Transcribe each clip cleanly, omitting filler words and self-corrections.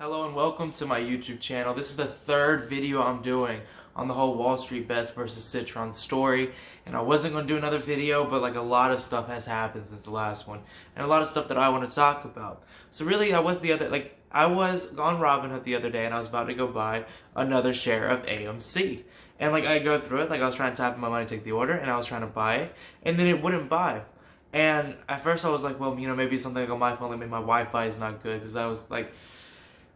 Hello and welcome to my YouTube channel. This is the third video I'm doing on the whole Wall Street Bets versus Citron story. And I wasn't going to do another video, but like a lot of stuff has happened since the last one. And a lot of stuff that I want to talk about. So really I was on RobinHood the other day and I was about to go buy another share of AMC. And like I go through it, like I was trying to type in my money, take the order, and I was trying to buy it. And then it wouldn't buy. And at first I was like, well, maybe it's something like on my phone, like maybe my Wi-Fi is not good. Because I was like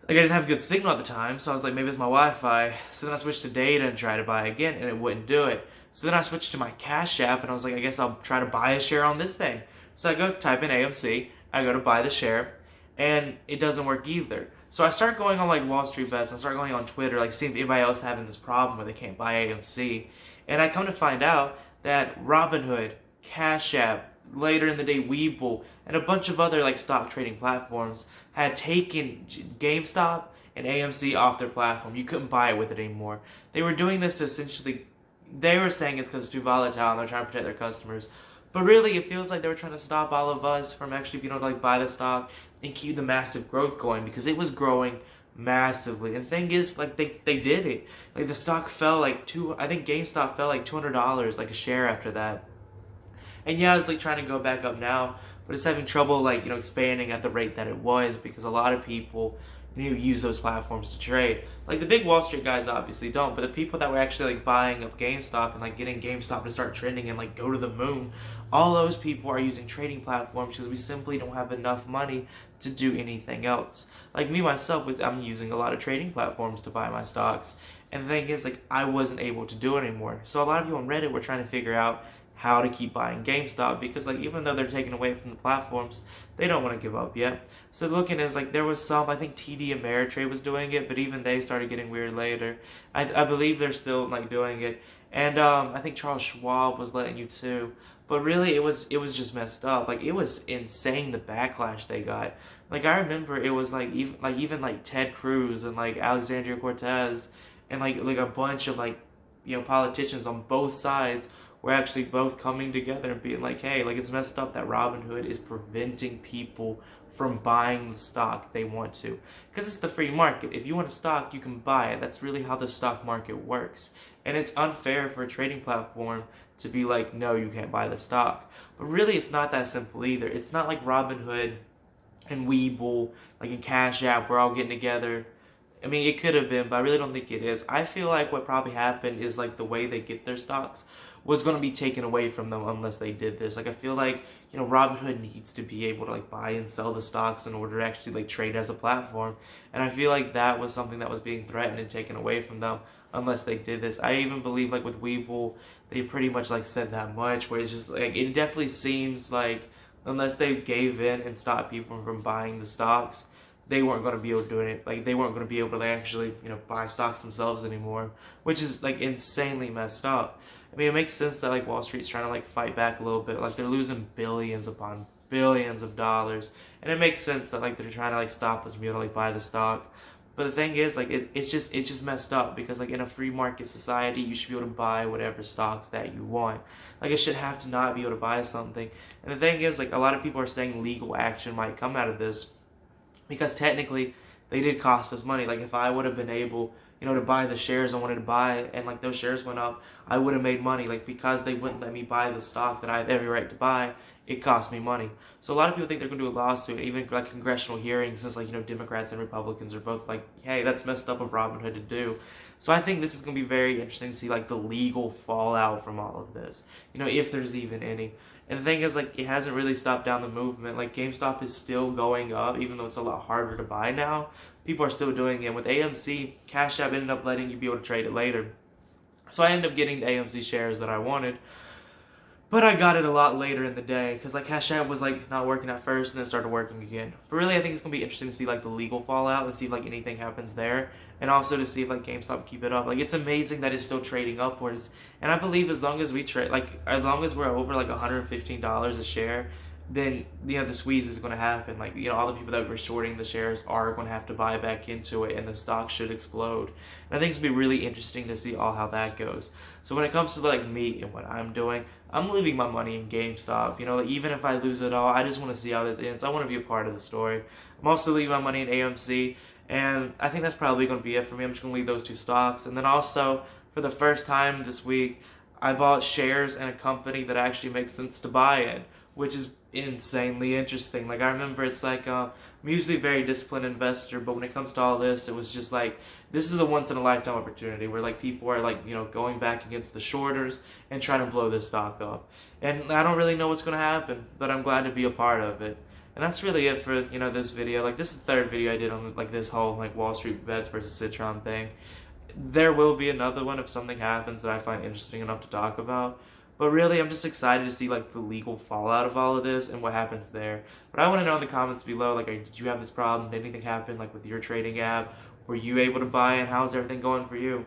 I didn't have a good signal at the time, so I was like, maybe it's my Wi-Fi. So then I switched to data and tried to buy again, and it wouldn't do it. So then I switched to my Cash App, and I was like, I guess I'll try to buy a share on this thing. So I go type in AMC, I go to buy the share, and it doesn't work either. So I start going on like Wall Street Bets, and I start going on Twitter, like seeing if anybody else is having this problem where they can't buy AMC. And I come to find out that RobinHood, Cash App, later in the day webull, and a bunch of other like stock trading platforms had taken GameStop and AMC off their platform. You couldn't buy it with it anymore. They were doing this to essentially, they were saying it's because it's too volatile and they're trying to protect their customers. But really, it feels like they were trying to stop all of us from actually being able to like buy the stock and keep the massive growth going, because it was growing massively. And the thing is, like they did it. Like the stock fell like I think GameStop fell like $200 like a share after that. And yeah, it's like trying to go back up now, but it's having trouble like, expanding at the rate that it was, because a lot of people use those platforms to trade. Like the big Wall Street guys obviously don't, but the people that were actually like buying up GameStop and like getting GameStop to start trending and like go to the moon, all those people are using trading platforms because we simply don't have enough money to do anything else. Like me myself, I'm using a lot of trading platforms to buy my stocks. And the thing is, like, I wasn't able to do it anymore. So a lot of you on Reddit were trying to figure out how to keep buying GameStop, because like even though they're taken away from the platforms, they don't want to give up yet. So looking as like there was some, I think TD Ameritrade was doing it, but even they started getting weird later. I believe they're still like doing it, and I think Charles Schwab was letting you too. But really it was just messed up. Like it was insane the backlash they got. Like I remember it was like even Ted Cruz and like Alexandria Cortez and like a bunch of like politicians on both sides were actually both coming together and being like, hey, like it's messed up that RobinHood is preventing people from buying the stock they want to. Because it's the free market. If you want a stock, you can buy it. That's really how the stock market works. And it's unfair for a trading platform to be like, no, you can't buy the stock. But really, it's not that simple either. It's not like RobinHood and webull, like in Cash App, we're all getting together. I mean, it could have been, but I really don't think it is. I feel like what probably happened is like the way they get their stocks was going to be taken away from them unless they did this. Like I feel like, RobinHood needs to be able to like buy and sell the stocks in order to actually like trade as a platform. And I feel like that was something that was being threatened and taken away from them unless they did this. I even believe like with webull, they pretty much like said that much, where it's just like, it definitely seems like unless they gave in and stopped people from buying the stocks, they weren't going to be able to do it. Like they weren't going to be able to like, actually, buy stocks themselves anymore, which is like insanely messed up. I mean, it makes sense that like Wall Street's trying to like fight back a little bit. Like they're losing billions upon billions of dollars, and it makes sense that like they're trying to like stop us from being able to like buy the stock. But the thing is, like it's just messed up, because like in a free market society, you should be able to buy whatever stocks that you want. Like it should have to not be able to buy something. And the thing is, like a lot of people are saying legal action might come out of this, because technically they did cost us money. Like if I would have been able, to buy the shares I wanted to buy, and like those shares went up, I would have made money. Like because they wouldn't let me buy the stock that I have every right to buy, it cost me money. So a lot of people think they're going to do a lawsuit, even like congressional hearings, since like Democrats and Republicans are both like, hey, that's messed up of RobinHood to do. So I think this is going to be very interesting to see like the legal fallout from all of this, if there's even any. And the thing is, like, it hasn't really stopped down the movement. Like, GameStop is still going up, even though it's a lot harder to buy now. People are still doing it. With AMC, Cash App ended up letting you be able to trade it later. So I ended up getting the AMC shares that I wanted. But I got it a lot later in the day, because like Cash App was like not working at first and then started working again. But really, I think it's going to be interesting to see like the legal fallout and see if like anything happens there. And also to see if like GameStop keep it up. Like it's amazing that it's still trading upwards. And I believe as long as we trade, like as long as we're over like $115 a share, then the squeeze is going to happen. Like, all the people that were shorting the shares are going to have to buy back into it, and the stock should explode. And I think it's going to be really interesting to see how that goes. So when it comes to like me and what I'm doing, I'm leaving my money in GameStop. Like, even if I lose it all, I just want to see how this ends. I want to be a part of the story. I'm also leaving my money in AMC, and I think that's probably going to be it for me. I'm just going to leave those two stocks. And then also, for the first time this week, I bought shares in a company that actually makes sense to buy in, which is insanely interesting. Like, I remember it's like, I'm usually a very disciplined investor, but when it comes to all this, it was just like, this is a once in a lifetime opportunity where like people are like, going back against the shorters and trying to blow this stock up. And I don't really know what's going to happen, but I'm glad to be a part of it. And that's really it for, this video. Like, this is the third video I did on like this whole like Wall Street Bets versus Citron thing. There will be another one if something happens that I find interesting enough to talk about. But really, I'm just excited to see like the legal fallout of all of this and what happens there. But I want to know in the comments below, like, did you have this problem? Did anything happen like with your trading app? Were you able to buy in? How's everything going for you?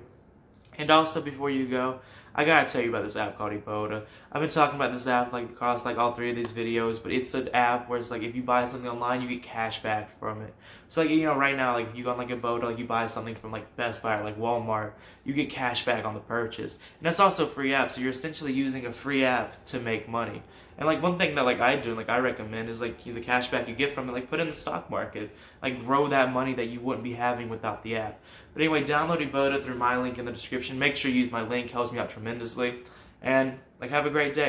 And also, before you go, I gotta tell you about this app called Ibotta. I've been talking about this app like across like all three of these videos, but it's an app where it's like if you buy something online, you get cash back from it. So like, right now, like if you go on like Ibotta, like you buy something from like Best Buy or like Walmart, you get cash back on the purchase. And that's also a free app, so you're essentially using a free app to make money. And like one thing that like I do, like I recommend, is like the cash back you get from it, like put in the stock market, like grow that money that you wouldn't be having without the app. But anyway, download Ibotta through my link in the description. Make sure you use my link, helps me out tremendously. And like, have a great day.